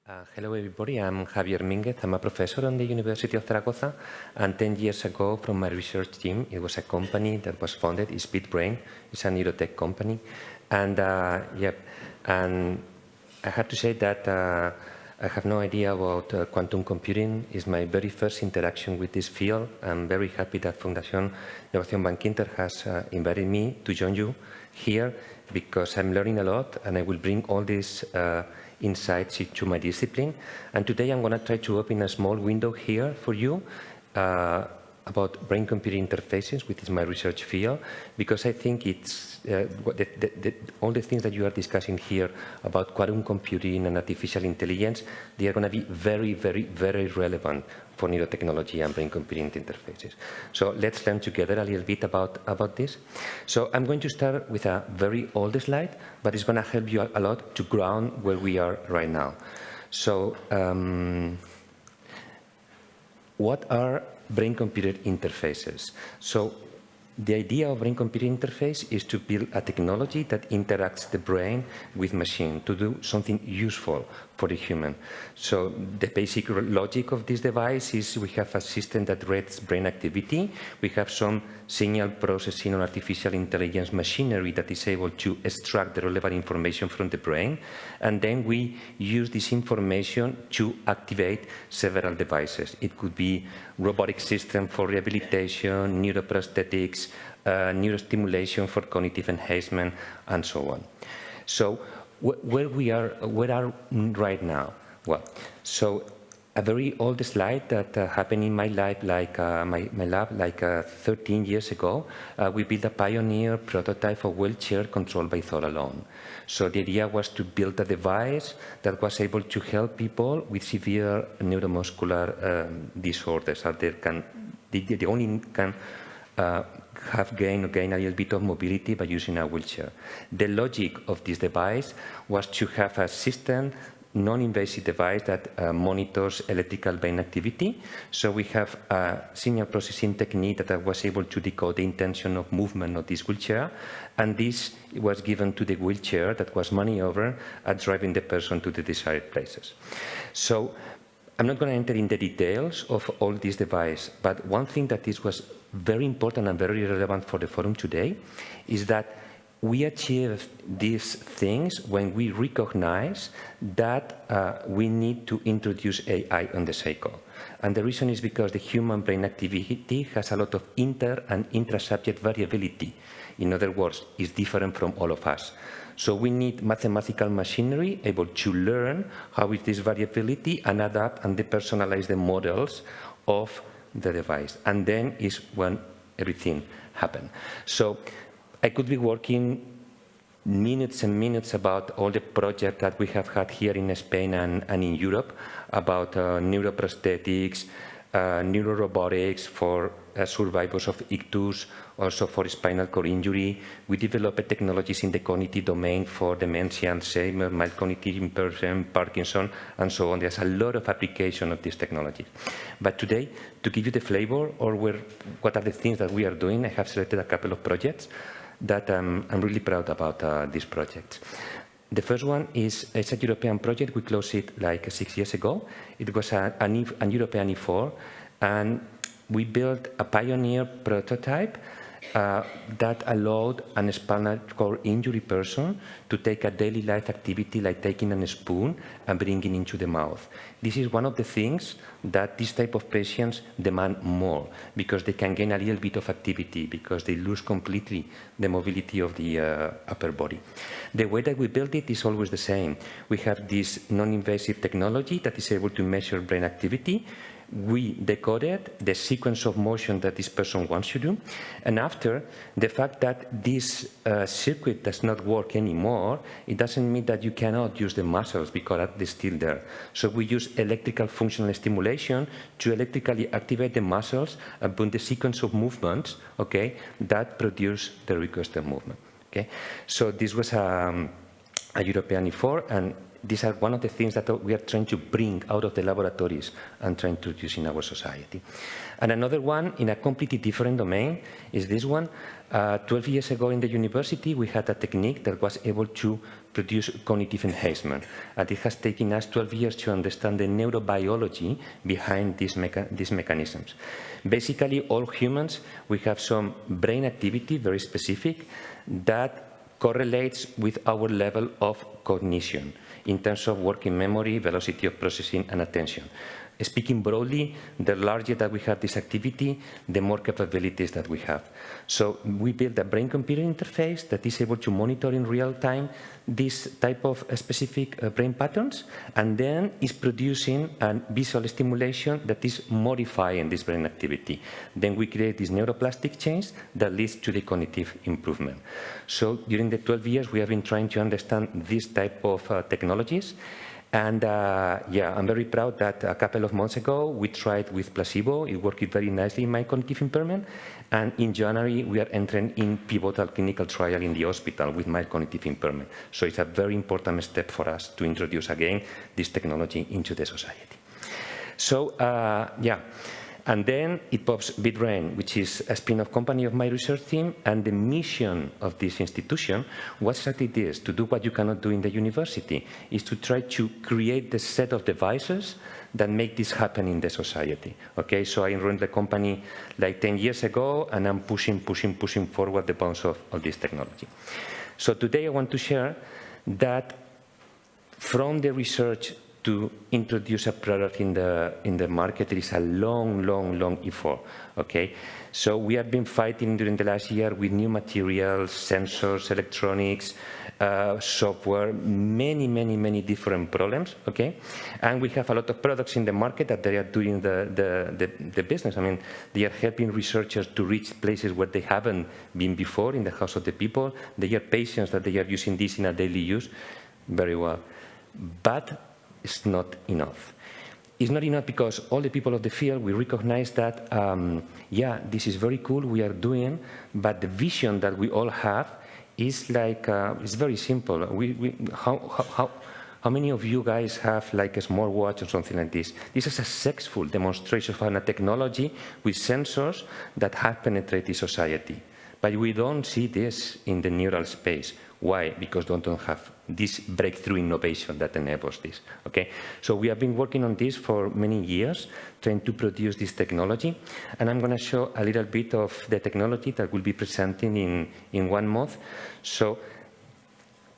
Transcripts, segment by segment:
Hello everybody, I'm Javier Mínguez. I'm a professor on the University of Zaragoza, and 10 years ago from my research team, it was a company that was founded, it's Bitbrain, it's a neurotech company, and and I have to say that I have no idea about quantum computing. It's my very first interaction with this field. I'm very happy that Fundación Innovación Bankinter has invited me to join you here because I'm learning a lot and I will bring all these insights into my discipline. And today I'm going to try to open a small window here for you about brain-computer interfaces, which is my research field, because I think it's all the things that you are discussing here about quantum computing and artificial intelligence, they are going to be very, very, very relevant for neurotechnology and brain-computing interfaces. So let's learn together a little bit about this. So I'm going to start with a very old slide, but it's going to help you a lot to ground where we are right now. So what are brain-computer interfaces? So the idea of brain-computer interface is to build a technology that interacts the brain with machine to do something useful for the human. So the basic logic of this device is we have a system that reads brain activity. We have some signal processing or artificial intelligence machinery that is able to extract the relevant information from the brain. And then we use this information to activate several devices. It could be robotic system for rehabilitation, neuroprosthetics, neurostimulation for cognitive enhancement, and so on. So where are right now? Well, so a very old slide that happened in my lab, like my lab, like 13 years ago. We built a pioneer prototype of wheelchair controlled by thought alone. So the idea was to build a device that was able to help people with severe neuromuscular disorders. They only can gain a little bit of mobility by using a wheelchair. The logic of this device was to have a system, non-invasive device that monitors electrical brain activity. So we have a signal processing technique that was able to decode the intention of movement of this wheelchair, and this was given to the wheelchair that was maneuvered at driving the person to the desired places. So I'm not going to enter in the details of all this device, but one thing that was very important and very relevant for the forum today is that we achieve these things when we recognize that we need to introduce AI on the cycle. And the reason is because the human brain activity has a lot of inter- and intra-subject variability. In other words, it's different from all of us. So we need mathematical machinery able to learn how is this variability and adapt and depersonalize the models of the device. And then is when everything happens. So I could be working minutes and minutes about all the projects that we have had here in Spain and in Europe about neuroprosthetics, neurorobotics for survivors of ictus, also for spinal cord injury. We developed technologies in the cognitive domain for dementia, Alzheimer's, mild cognitive impairment, Parkinson, and so on. There's a lot of application of this technology. But today, to give you the flavor or what are the things that we are doing, I have selected a couple of projects that I'm really proud about these projects. The first one is a European project. We closed it like 6 years ago. It was an European E4, and we built a pioneer prototype that allowed a spinal cord injury person to take a daily life activity like taking a spoon and bringing it into the mouth. This is one of the things that this type of patients demand more because they can gain a little bit of activity because they lose completely the mobility of the upper body. The way that we build it is always the same. We have this non-invasive technology that is able to measure brain activity. We decoded the sequence of motion that this person wants to do. And after, the fact that this circuit does not work anymore, it doesn't mean that you cannot use the muscles because they're still there. So we use electrical functional stimulation to electrically activate the muscles and put the sequence of movements, okay, that produce the requested movement. Okay? So this was a European E4, and these are one of the things that we are trying to bring out of the laboratories and trying to use in our society. And another one in a completely different domain is this one. 12 years ago in the university, we had a technique that was able to produce cognitive enhancement. And it has taken us 12 years to understand the neurobiology behind these mechanisms. Basically, all humans, we have some brain activity, very specific, that correlates with our level of cognition in terms of working memory, velocity of processing, and attention. Speaking broadly, the larger that we have this activity, the more capabilities that we have. So we built a brain-computer interface that is able to monitor in real time this type of specific brain patterns, and then is producing a visual stimulation that is modifying this brain activity. Then we create this neuroplastic change that leads to the cognitive improvement. So during the 12 years, we have been trying to understand this type of technologies. And yeah, I'm very proud that a couple of months ago, we tried with placebo. It worked very nicely in my cognitive impairment. And in January, we are entering in pivotal clinical trial in the hospital with mild cognitive impairment. So it's a very important step for us to introduce again this technology into the society. So yeah. And then it pops Bitbrain, which is a spin-off company of my research team, and the mission of this institution was exactly this: to do what you cannot do in the university, is to try to create the set of devices that make this happen in the society. Okay, so I run the company like 10 years ago, and I'm pushing forward the bounds of this technology. So today I want to share that from the research to introduce a product in the market, it is a long effort, okay? So we have been fighting during the last year with new materials, sensors, electronics, software, many different problems, okay? And we have a lot of products in the market that they are doing the business. I mean, they are helping researchers to reach places where they haven't been before, in the house of the people. They are patients that they are using this in a daily use very well. But it's not enough. It's not enough because all the people of the field, we recognize that, yeah, this is very cool, we are doing, but the vision that we all have is like, it's very simple. How many of you guys have like a smartwatch or something like this? This is a successful demonstration of a technology with sensors that have penetrated society. But we don't see this in the neural space. Why? Because we don't have this breakthrough innovation that enables this, okay? So we have been working on this for many years, trying to produce this technology, and I'm going to show a little bit of the technology that we'll be presenting in 1 month. So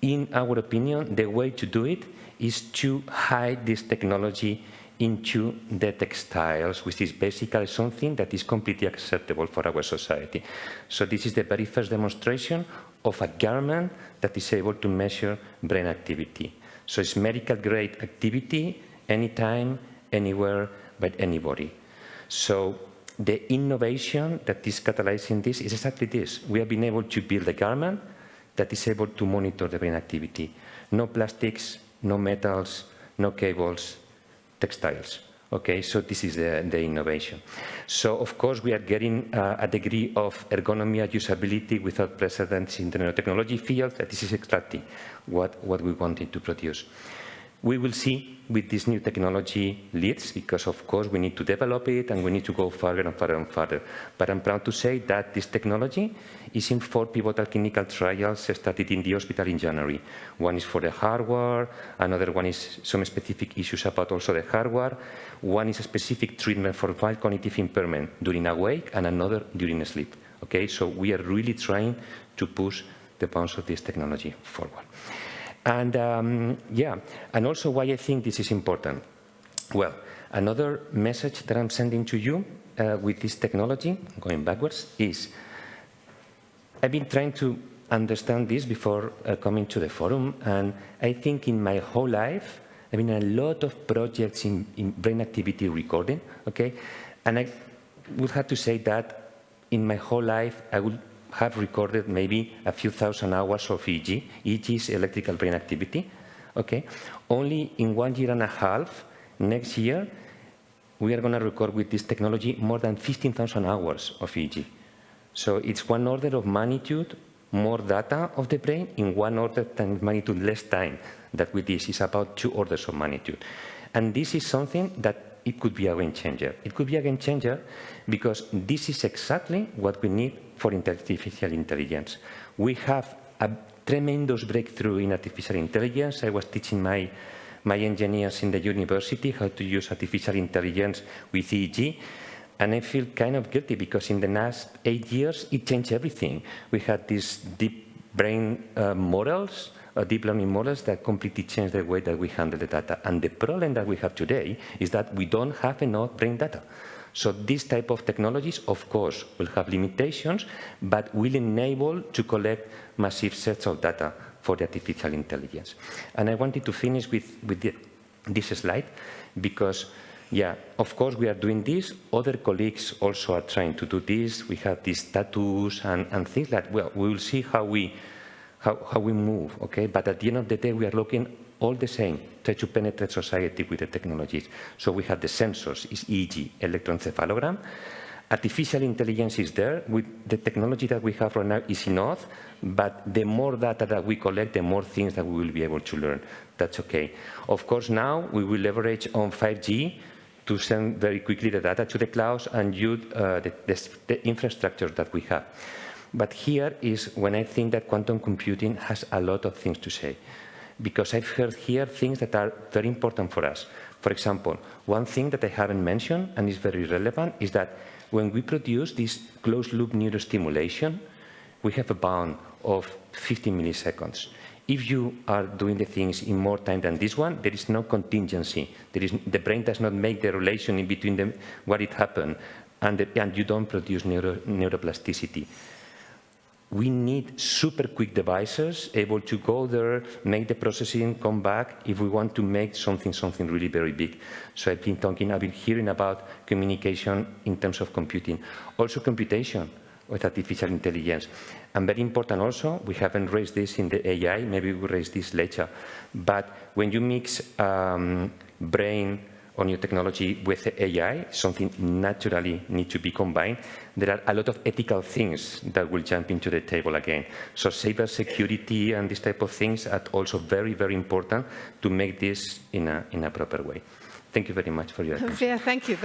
in our opinion, the way to do it is to hide this technology into the textiles, which is basically something that is completely acceptable for our society. So this is the very first demonstration of a garment that is able to measure brain activity. So it's medical grade activity, anytime, anywhere, by anybody. So the innovation that is catalyzing this is exactly this. We have been able to build a garment that is able to monitor the brain activity. No plastics, no metals, no cables, textiles. Okay, so this is the innovation. So, of course, we are getting a degree of ergonomy and usability without precedents in the nanotechnology field. That this is exactly what we wanted to produce. We will see with this new technology leads, because, of course, we need to develop it and we need to go further and further and further. But I'm proud to say that this technology is in 4 pivotal clinical trials started in the hospital in January. One is for the hardware, another one is some specific issues about also the hardware. One is a specific treatment for mild cognitive impairment during awake, and another during sleep. Okay, so we are really trying to push the bounds of this technology forward. And yeah, and also why I think this is important. Well, another message that I'm sending to you with this technology, going backwards, is I've been trying to understand this before coming to the forum, and I think in my whole life, I've been in a lot of projects in brain activity recording, okay? And I would have to say that in my whole life, I would have recorded maybe a few thousand hours of EEG. EEG is electrical brain activity, okay? Only in 1.5 years, next year, we are going to record with this technology more than 15,000 hours of EEG. So it's one order of magnitude more data of the brain in 1 order of magnitude less time. That with this is about 2 orders of magnitude. And this is something that it could be a game changer. It could be a game changer because this is exactly what we need for artificial intelligence. We have a tremendous breakthrough in artificial intelligence. I was teaching my engineers in the university how to use artificial intelligence with EEG, and I feel kind of guilty because in the last 8 years, it changed everything. We had these deep brain models, deep learning models that completely changed the way that we handle the data. And the problem that we have today is that we don't have enough brain data. So this type of technologies, of course, will have limitations, but will enable to collect massive sets of data for the artificial intelligence. And I wanted to finish with this slide because, yeah, of course, we are doing this. Other colleagues also are trying to do this. We have these tattoos and things like, well, we will see how we move, okay? But at the end of the day, we are looking all the same, try to penetrate society with the technologies. So we have the sensors, is EEG, electroencephalogram. Artificial intelligence is there. With the technology that we have right now is enough, but the more data that we collect, the more things that we will be able to learn. That's okay. Of course, now we will leverage on 5G to send very quickly the data to the clouds and use the infrastructure that we have. But here is when I think that quantum computing has a lot of things to say, because I've heard here things that are very important for us. For example, one thing that I haven't mentioned and is very relevant is that when we produce this closed-loop neurostimulation, we have a bound of 15 milliseconds. If you are doing the things in more time than this one, there is no contingency. The brain does not make the relation in between them, what it happened, and you don't produce neuroplasticity. We need super quick devices able to go there, make the processing, come back if we want to make something really very big. So I've been hearing about communication in terms of computing. Also computation with artificial intelligence. And very important also, we haven't raised this in the AI, maybe we'll raise this later, but when you mix brain or new technology with AI, something naturally needs to be combined, there are a lot of ethical things that will jump into the table again. So cybersecurity and this type of things are also very, very important to make this in a proper way. Thank you very much for your attention. Yeah, thank you.